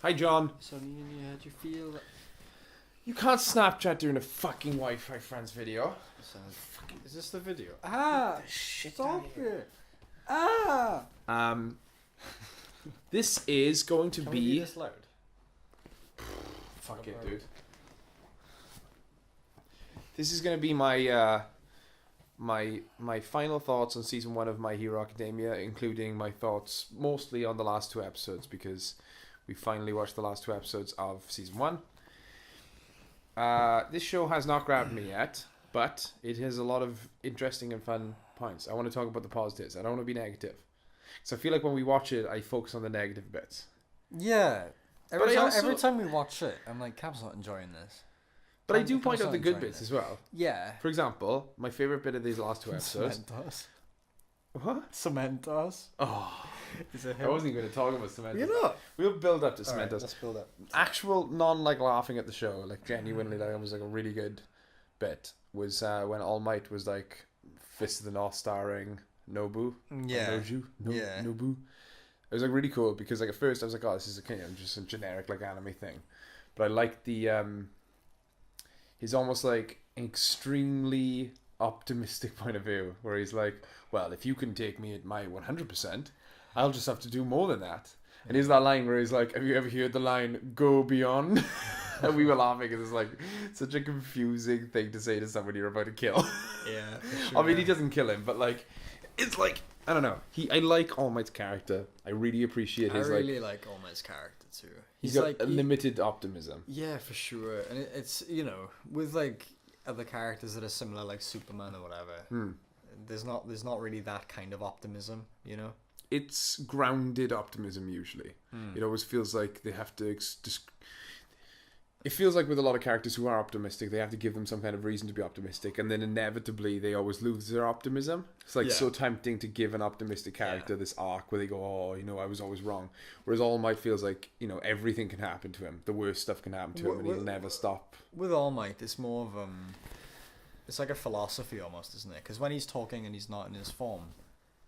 Hi, John. Sonny in your head, you feel that... You can't Snapchat during a fucking Wi-Fi friends video. Is this the video? Ah! Stop it! This is going to Can be... we be this loud? Fuck it, dude. This is going to be my my final thoughts on season 1 of My Hero Academia, including my thoughts mostly on the last 2 episodes, because we finally watched the last 2 episodes of season 1. This show has not grabbed me yet, but it has a lot of interesting and fun points. I want to talk about the positives. I don't want to be negative. So I feel like when we watch it, I focus on the negative bits. Yeah. Every time we watch it, I'm like, Cap's not enjoying this. But I do point out the good bits as well. Yeah. For example, my favourite bit of these last 2 episodes... Cementos. What? Cementos. Oh. Is it I wasn't even going to talk about Cementos. You're not? We'll build up to Cementos. Right, let's build up. Actual non laughing at the show, like genuinely, like it was like a really good bit, was when All Might was like Fist of the North starring Nobu. Yeah. Noju. Yeah. Nobu. It was like really cool because like at first I was like, oh, this is just a generic like anime thing, but I liked the he's almost like extremely optimistic point of view where he's like, well, if you can take me at my 100%, I'll just have to do more than that. And here's that line where he's like, have you ever heard the line, go beyond? And we were laughing because it's like such a confusing thing to say to somebody you're about to kill. Yeah, for sure. I mean, he doesn't kill him, but like, it's like, I don't know. I like All Might's character. I really appreciate his I really like All Might's character too. He's got like, a limited optimism. Yeah, for sure. And it's, you know, with like other characters that are similar, like Superman or whatever, there's not really that kind of optimism, you know? It's grounded optimism usually. It always feels like they have to it feels like with a lot of characters who are optimistic, they have to give them some kind of reason to be optimistic, and then inevitably they always lose their optimism. It's like so tempting to give an optimistic character this arc where they go, oh, you know, I was always wrong. Whereas All Might feels like, you know, everything can happen to him. The worst stuff can happen to him and he'll never stop. With All Might, it's more of it's like a philosophy almost, isn't it? Because when he's talking and he's not in his form,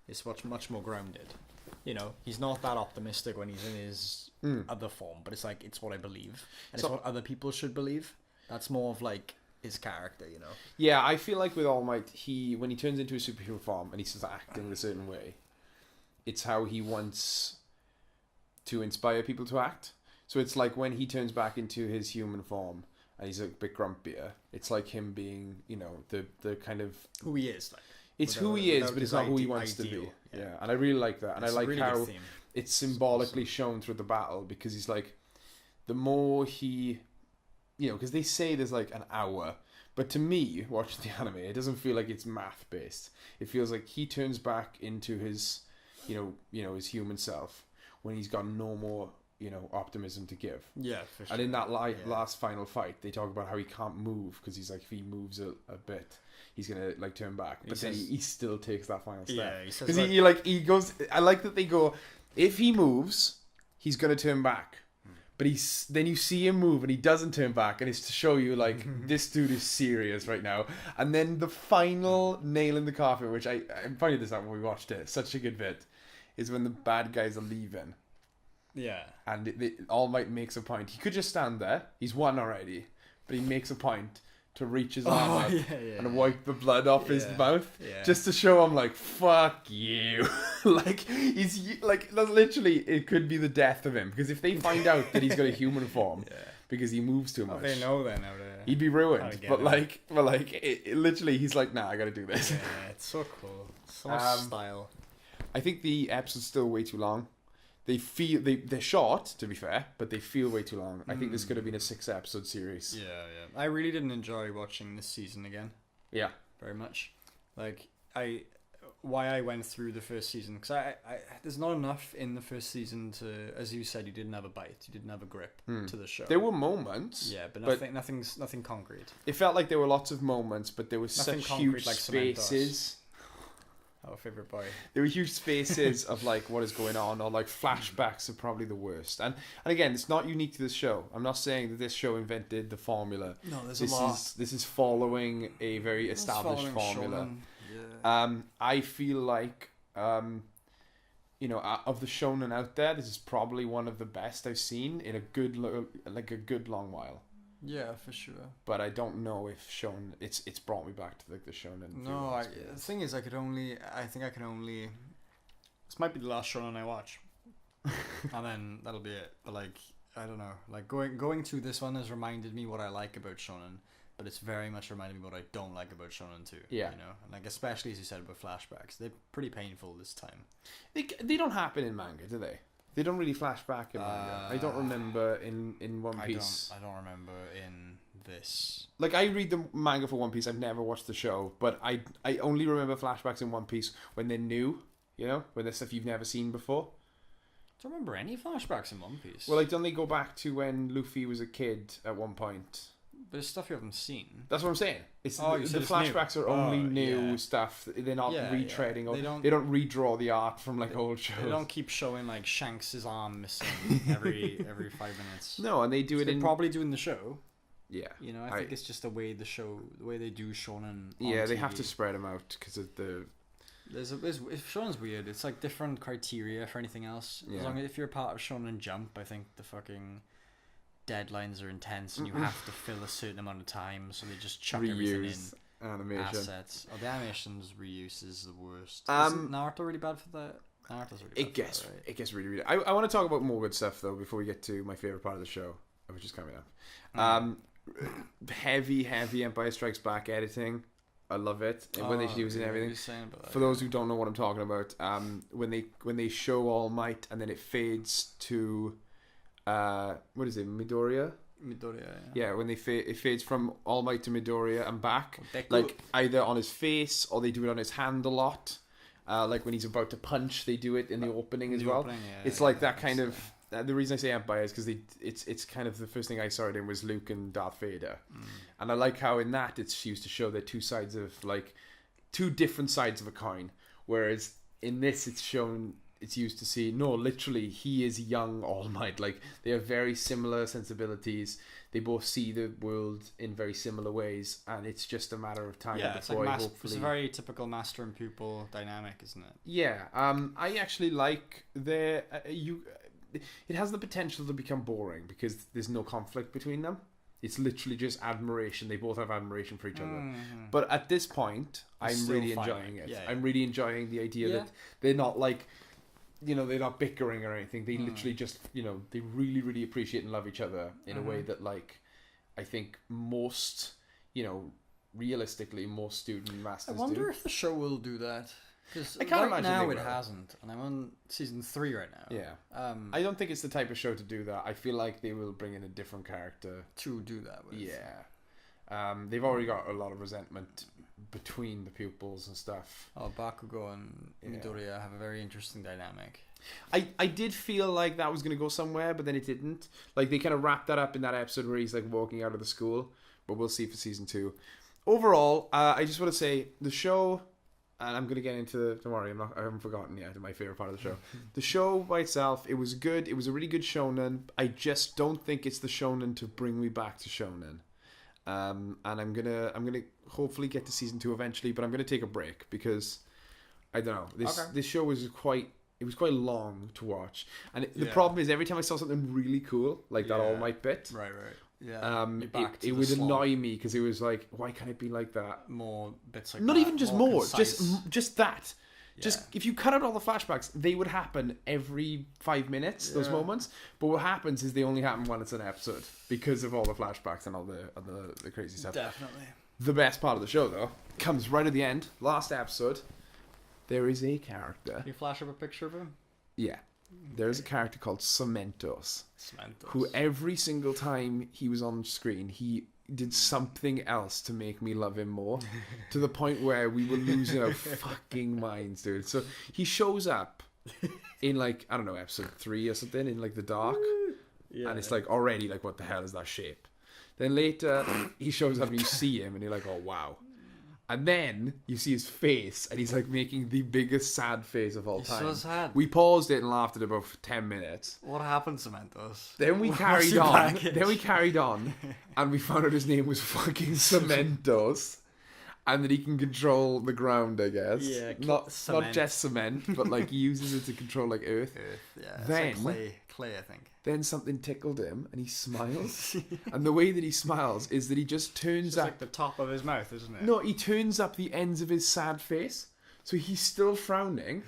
it's much more grounded. You know, he's not that optimistic when he's in his other form, but it's like, it's what I believe. And it's what other people should believe. That's more of like his character, you know? Yeah, I feel like with All Might, when he turns into a superhero form and he starts acting in a certain way, it's how he wants to inspire people to act. So it's like when he turns back into his human form and he's a bit grumpier, it's like him being, you know, the kind of... who he is, like. It's who he is, but it's not who he wants to be. Yeah, and I really like that. And I like how it's symbolically shown through the battle, because he's like, the more he, you know, because they say there's like an hour, but to me, watching the anime, it doesn't feel like it's math based. It feels like he turns back into his, you know, his human self when he's got no more, you know, optimism to give. Yeah, for sure. And in that last final fight, they talk about how he can't move because he's like, if he moves a bit, he's gonna like turn back, but then he still takes that final step. Yeah, he says because he goes. I like that they go, if he moves, he's gonna turn back, but then you see him move and he doesn't turn back, and it's to show you like this dude is serious right now. And then the final nail in the coffin, which I pointed this out when we watched it, such a good bit, is when the bad guys are leaving. Yeah, and All Might makes a point. He could just stand there. He's won already, but he makes a point to reach his arm up and wipe the blood off his mouth, just to show him like, fuck you. Like, he's like, that's literally, it could be the death of him, because if they find out that he's got a human form because he moves too much, they know then he'd be ruined. But literally he's like, nah, I gotta do this. Yeah, it's so cool, so much style. I think the episode's still way too long. They're short, to be fair, but they feel way too long. I think this could have been a 6-episode series. Yeah. I really didn't enjoy watching this season again. Yeah, very much. Like why I went through the first season, because I there's not enough in the first season to, as you said, you didn't have a bite, you didn't have a grip to the show. There were moments, but nothing concrete. It felt like there were lots of moments, but there was nothing such huge spaces. Our favourite boy. There were huge spaces of like what is going on, or like flashbacks are probably the worst. And again, it's not unique to this show. I'm not saying that this show invented the formula. No, there's a lot. This is following a very established formula. Yeah. I feel like of the shonen out there, this is probably one of the best I've seen in a good long while. Yeah, for sure. But I don't know if shonen. It's brought me back to like the shonen. No, the thing is, I think I can only. This might be the last shonen I watch, and then that'll be it. But like, I don't know. Like going to this one has reminded me what I like about shonen, but it's very much reminded me what I don't like about shonen too. Yeah. And like especially as you said about flashbacks, they're pretty painful this time. They don't happen in manga, do they? They don't really flash back in manga. I don't remember in One Piece. I don't remember in this. Like, I read the manga for One Piece. I've never watched the show, but I only remember flashbacks in One Piece when they're new. When there's stuff you've never seen before. I don't remember any flashbacks in One Piece. Well, like, don't they go back to when Luffy was a kid at one point? But it's stuff you haven't seen. That's what I'm saying. The it's flashbacks new. are only new stuff. They're not retreading. Yeah. They don't redraw the art from like old shows. They don't keep showing like Shanks' arm missing every 5 minutes. No, and they do it in probably doing the show. Yeah, I think it's just the way they do shonen. Yeah, they TV. have to spread them out because of the. Shonen's weird. It's like different criteria for anything else. Yeah. As long as if you're part of Shonen Jump, I think the fucking deadlines are intense and you have to fill a certain amount of time, so they just chuck everything in. Animation Assets. The animation's reuse is the worst. Isn't Naruto really bad for that? Naruto's really bad for that, right? It gets really. I want to talk about more good stuff though before we get to my favorite part of the show, which is coming up. Heavy Empire Strikes Back editing. I love it, and when they use it and everything. For those who don't know what I'm talking about, when they show All Might and then it fades to, what is it, Midoriya? Midoriya, yeah. When it fades from All Might to Midoriya and back, like either on his face or they do it on his hand a lot. Like when he's about to punch, they do it in the opening as well. It's like that kind of. The reason I say Empire is because it's kind of the first thing I saw it in was Luke and Darth Vader, and I like how in that it's used to show the two sides of like two different sides of a coin, whereas in this it's used to see literally he is young All Might. Like they have very similar sensibilities. They both see the world in very similar ways, and it's just a matter of time. Yeah, it's it's a very typical master and pupil dynamic, isn't it? Yeah, I actually like it has the potential to become boring because there's no conflict between them. It's literally just admiration. They both have admiration for each other. But at this point, I'm really enjoying it. Yeah. I'm really enjoying the idea that they're not like, they're not bickering or anything. They literally just, they really, really appreciate and love each other in a way that, like, I think most, realistically, most student masters do. I wonder if the show will do that. Because I can't right imagine now they it will. hasn't, and I'm on season 3 right now. Yeah. I don't think it's the type of show to do that. I feel like they will bring in a different character to do that with. Yeah. They've already got a lot of resentment between the pupils and stuff. Oh, Bakugo and Midoriya have a very interesting dynamic. I did feel like that was going to go somewhere, but then it didn't. Like, they kind of wrapped that up in that episode where he's, like, walking out of the school. But we'll see for season 2. Overall, I just want to say, the show... And I'm going to get into... Don't worry, I haven't forgotten yet my favourite part of the show. The show by itself, it was good. It was a really good shonen. I just don't think it's the shonen to bring me back to shonen. And I'm gonna hopefully get to season 2 eventually, but I'm gonna take a break because I don't know. This show was quite long to watch, and the problem is every time I saw something really cool like that All Might bit, right, yeah, it would annoy me because it was like, why can't it be like that? More bits like not that, even just more, concise. just that. Yeah. Just if you cut out all the flashbacks, they would happen every 5 minutes. Those moments, but what happens is they only happen when it's an episode because of all the flashbacks and all the crazy stuff. Definitely. The best part of the show, though, comes right at the end. Last episode, there is a character. Can you flash up a picture of him? Yeah, there's a character called Cementos, who every single time he was on screen, he did something else to make me love him more, to the point where we were losing our fucking minds, dude. So he shows up in, like, I don't know, episode 3 or something, in, like, the dark, and it's like already like, what the hell is that shape? Then later he shows up and you see him and you're like, oh wow. And then you see his face and he's like making the biggest sad face of all time. So sad. We paused it and laughed at it about 10 minutes. What happened, Cementos? Then we carried on. And we found out his name was fucking Cementos. and that he can control the ground, I guess. Yeah, not cement. just cement, but like he uses it to control like earth. Yeah. Then it's like clay, I think. Then something tickled him, and he smiles. And the way that he smiles is that he just turns It's up. like the top of his mouth, isn't it? No, he turns up the ends of his sad face, so he's still frowning,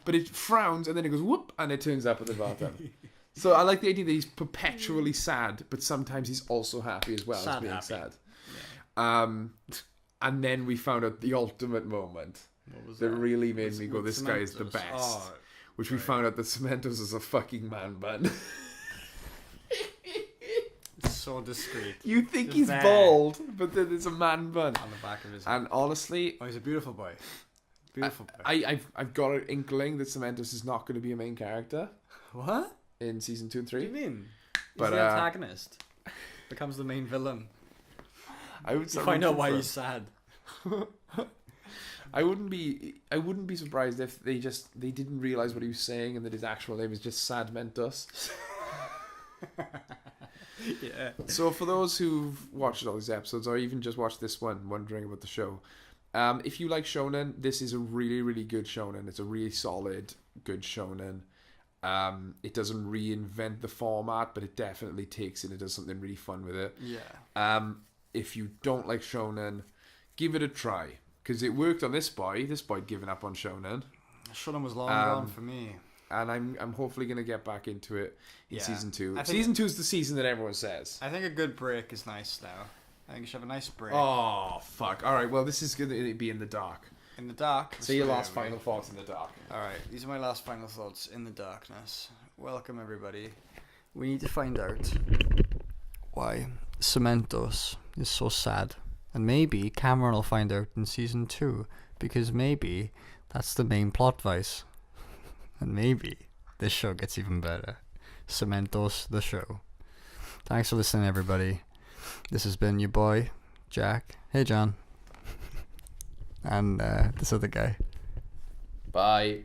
but it frowns and then it goes whoop, and it turns up at the bottom. So I like the idea that he's perpetually sad, but sometimes he's also happy as well as being happy. sad. Yeah. And then we found out the ultimate moment What was that that? really made Was me it go, with this guy is the Cementos? best. Oh, Which we found out that Cementos is a fucking man bun. it's so discreet. You think Just he's there. bald, but then there's a man bun. On the back of his head. And honestly, Oh, he's a beautiful boy. Beautiful boy. I've got an inkling that Cementos is not going to be a main character What? in season 2 and What do 3. you mean? But, He's the antagonist. Becomes the main villain. I would You find out why he's sad. I wouldn't be surprised if they didn't realize what he was saying and that his actual name is just Sad Mentos. Yeah. So for those who've watched all these episodes or even just watched this one, wondering about the show, if you like shonen, this is a really, really good shonen. It's a really solid, good shonen. It doesn't reinvent the format, but it definitely takes it and does something really fun with it. Yeah. If you don't like shonen, give it a try, because it worked on this boy. This boy giving up on shonen, Shonen was long gone for me. and I'm hopefully gonna get back into it in Yeah. season 2. I think- Season 2 is the season that everyone says. I think a good break is nice now. I think you should have a nice break. Oh fuck! All right, well this is gonna be in the dark. In the dark. Say your last final thoughts in the dark. Alright, these are my last final thoughts in the darkness. Welcome, everybody. We need to find out why Cementos is so sad. And maybe Cameron will find out in season 2, because maybe that's the main plot device. And maybe this show gets even better. Cementos, the show. Thanks for listening, everybody. This has been your boy, Jack. Hey, John. And this other guy. Bye.